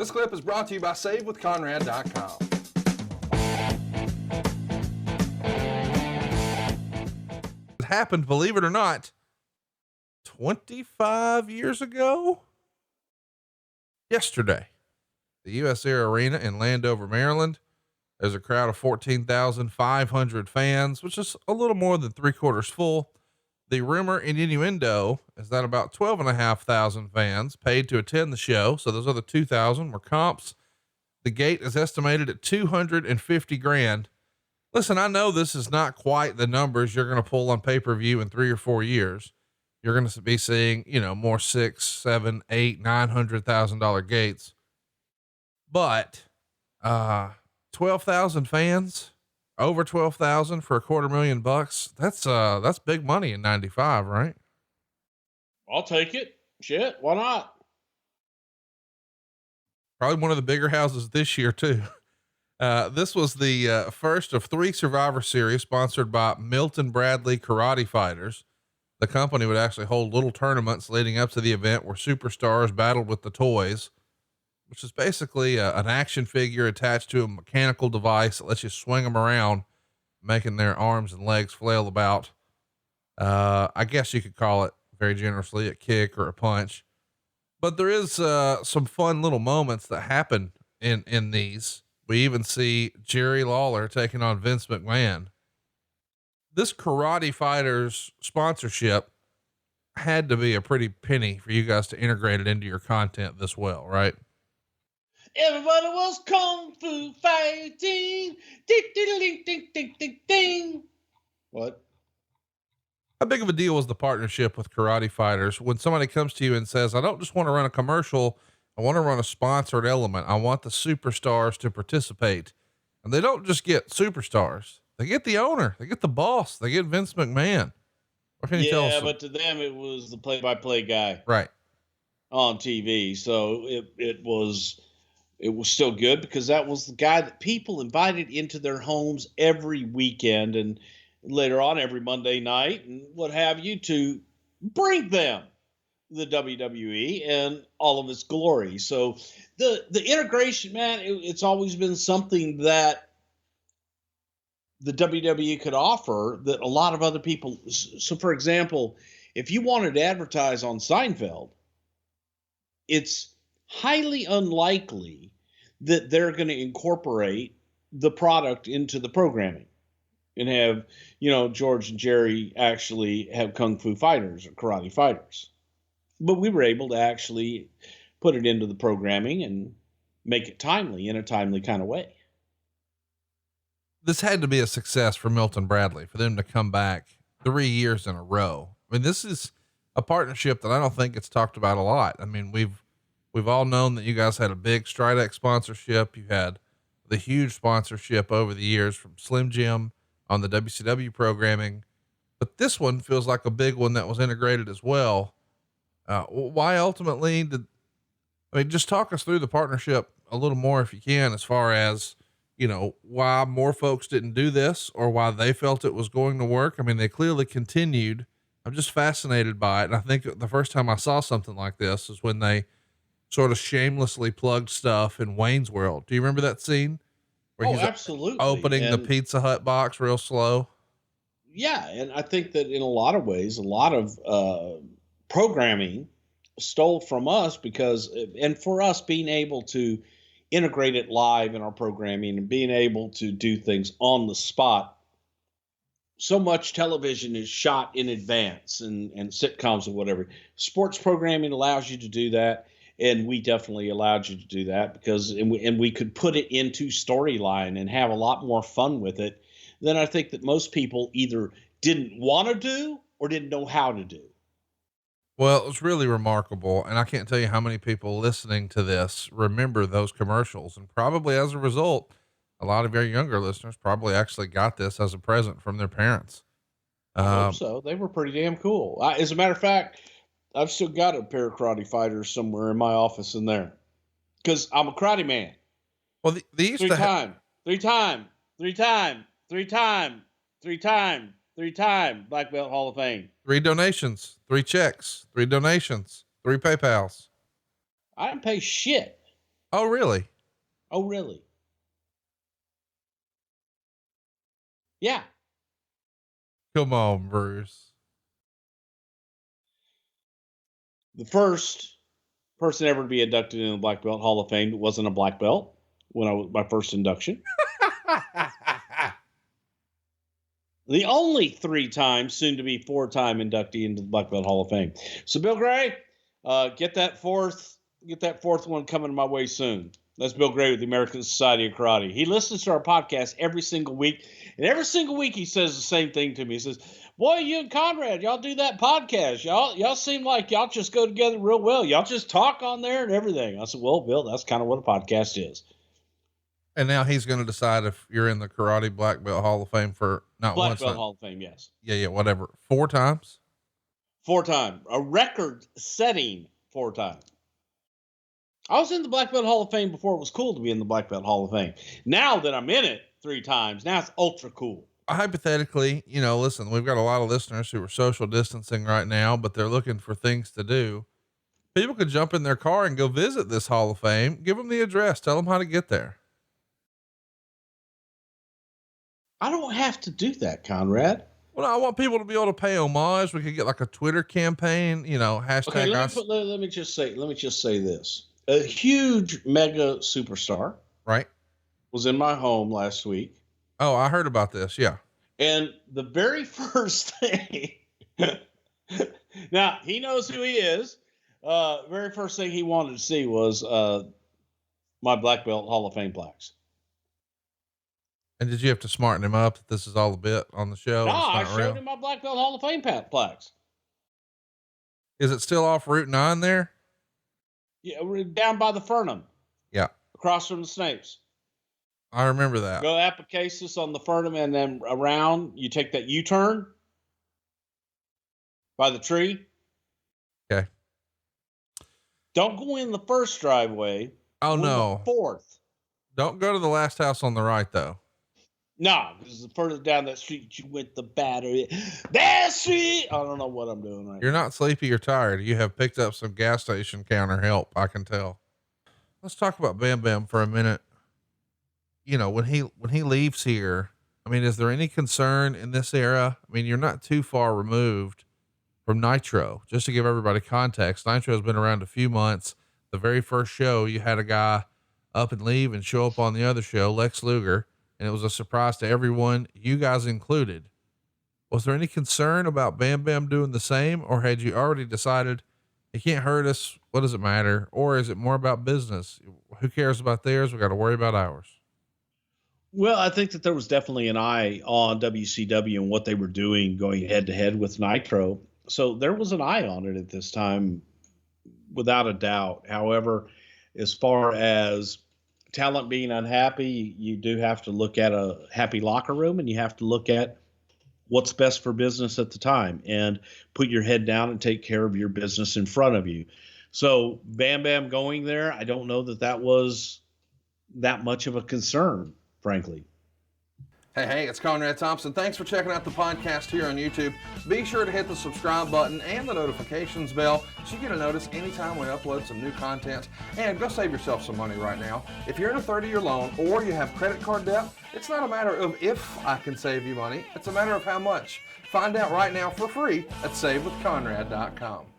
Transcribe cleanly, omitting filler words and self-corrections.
This clip is brought to you by SaveWithConrad.com. It happened, believe it or not, 25 years ago. Yesterday, the US Air Arena in Landover, Maryland. There's a crowd of 14,500 fans, which is a little more than 3/4 full. The rumor and innuendo is that about 12,500 fans paid to attend the show. So those other 2,000 were comps. The gate is estimated at $250,000. Listen, I know this is not quite the numbers you're going to pull on pay-per-view in 3 or 4 years. You're going to be seeing, more $600,000, $700,000, $800,000, $900,000 gates, but, 12,000 fans, over 12,000 for $250,000. That's big money in 95, right? I'll take it. Shit. Why not? Probably one of the bigger houses this year too. This was the first of 3 Survivor Series sponsored by Milton Bradley Karate Fighters. The company would actually hold little tournaments leading up to the event where superstars battled with the toys, which is basically an action figure attached to a mechanical device that lets you swing them around, making their arms and legs flail about. I guess you could call it very generously a kick or a punch, but there is some fun little moments that happen in these. We even see Jerry Lawler taking on Vince McMahon. This Karate Fighters sponsorship had to be a pretty penny for you guys to integrate it into your content this well, right? Everybody was kung fu fighting. Ding, ding, ding, ding, ding, ding, ding. What? How big of a deal was the partnership with Karate Fighters when somebody comes to you and says, I don't just want to run a commercial, I want to run a sponsored element. I want the superstars to participate. And they don't just get superstars. They get the owner, they get the boss, they get Vince McMahon. What can you tell us? Yeah, but to them, it was the play-by-play guy. Right. On TV. So it was still good because that was the guy that people invited into their homes every weekend and later on every Monday night and what have you to bring them the WWE and all of its glory. So the integration, man, it's always been something that the WWE could offer that a lot of other people. So for example, if you wanted to advertise on Seinfeld, it's highly unlikely that they're going to incorporate the product into the programming and have, George and Jerry actually have Kung Fu Fighters or Karate Fighters. But we were able to actually put it into the programming and make it timely in a timely kind of way. This had to be a success for Milton Bradley for them to come back 3 years in a row. I mean, this is a partnership that I don't think it's talked about a lot. I mean, we've all known that you guys had a big Stridex sponsorship. You had the huge sponsorship over the years from Slim Jim on the WCW programming, but this one feels like a big one that was integrated as well. Why ultimately just talk us through the partnership a little more if you can, as far as, why more folks didn't do this or why they felt it was going to work. I mean, they clearly continued. I'm just fascinated by it. And I think the first time I saw something like this is when they sort of shamelessly plugged stuff in Wayne's World. Do you remember that scene where he's absolutely opening the Pizza Hut box real slow? Yeah. And I think that in a lot of ways, a lot of programming stole from us and for us being able to integrate it live in our programming and being able to do things on the spot. So much television is shot in advance and sitcoms or whatever. Sports programming allows you to do that. And we definitely allowed you to do that because we could put it into storyline and have a lot more fun with it than I think that most people either didn't want to do or didn't know how to do. Well, it was really remarkable. And I can't tell you how many people listening to this remember those commercials. And probably as a result, a lot of your younger listeners probably actually got this as a present from their parents. I hope so. They were pretty damn cool. As a matter of fact, I've still got a pair of Karate Fighters somewhere in my office in there because I'm a karate man. Well, they used to three time Black Belt Hall of Fame. 3 donations, 3 checks, 3 donations, 3 PayPals. I didn't pay shit. Oh, really? Oh, really? Yeah. Come on, Bruce. The first person ever to be inducted in the Black Belt Hall of Fame wasn't a black belt when I was my first induction. The only 3 times, soon to be 4-time inductee into the Black Belt Hall of Fame. So, Bill Gray, get that fourth one coming my way soon. That's Bill Gray with the American Society of Karate. He listens to our podcast every single week, and every single week he says the same thing to me. He says, "Boy, you and Conrad, y'all do that podcast. Y'all seem like y'all just go together real well. Y'all just talk on there and everything." I said, "Well, Bill, that's kind of what a podcast is." And now he's going to decide if you're in the Karate Black Belt Hall of Fame for not Black once. Belt Hall of Fame, yes. Yeah, whatever. 4 times? 4-time. A record-setting 4-time. I was in the Black Belt Hall of Fame before it was cool to be in the Black Belt Hall of Fame. Now that I'm in it 3 times, now it's ultra cool. Hypothetically, listen, we've got a lot of listeners who are social distancing right now, but they're looking for things to do. People could jump in their car and go visit this Hall of Fame. Give them the address. Tell them how to get there. I don't have to do that, Conrad. Well, I want people to be able to pay homage. We could get like a Twitter campaign, hashtag. Okay, let me just say this. A huge mega superstar, right, was in my home last week. Oh, I heard about this. Yeah. And the very first thing, now he knows who he is. Very first thing he wanted to see was my Black Belt Hall of Fame plaques. And did you have to smarten him up that this is all a bit on the show? No, I showed him my Black Belt Hall of Fame plaques. Is it still off Route 9 there? Yeah, we're down by the Fernum. Yeah. Across from the Snapes. I remember that. Go Applicasis on the Fernum, and then around, you take that U-turn by the tree. Okay. Don't go in the first driveway. Oh, no. The 4th. Don't go to the last house on the right, though. No, because further down that street, you went the battery. That street! I don't know what I'm doing right now. You're not sleepy or tired. You have picked up some gas station counter help. I can tell. Let's talk about Bam Bam for a minute. When he leaves here, is there any concern in this era? You're not too far removed from Nitro. Just to give everybody context, Nitro has been around a few months. The very first show, you had a guy up and leave and show up on the other show, Lex Luger, and it was a surprise to everyone, you guys included. Was there any concern about Bam Bam doing the same, or had you already decided he can't hurt us? What does it matter? Or is it more about business? Who cares about theirs? We got to worry about ours. Well, I think that there was definitely an eye on WCW and what they were doing going head to head with Nitro. So there was an eye on it at this time, without a doubt. However, as far as talent being unhappy, you do have to look at a happy locker room, and you have to look at what's best for business at the time and put your head down and take care of your business in front of you. So Bam Bam going there, I don't know that was that much of a concern, frankly. Hey, it's Conrad Thompson. Thanks for checking out the podcast here on YouTube. Be sure to hit the subscribe button and the notifications bell so you get a notice anytime we upload some new content. And go save yourself some money right now. If you're in a 30-year loan or you have credit card debt, it's not a matter of if I can save you money. It's a matter of how much. Find out right now for free at SaveWithConrad.com.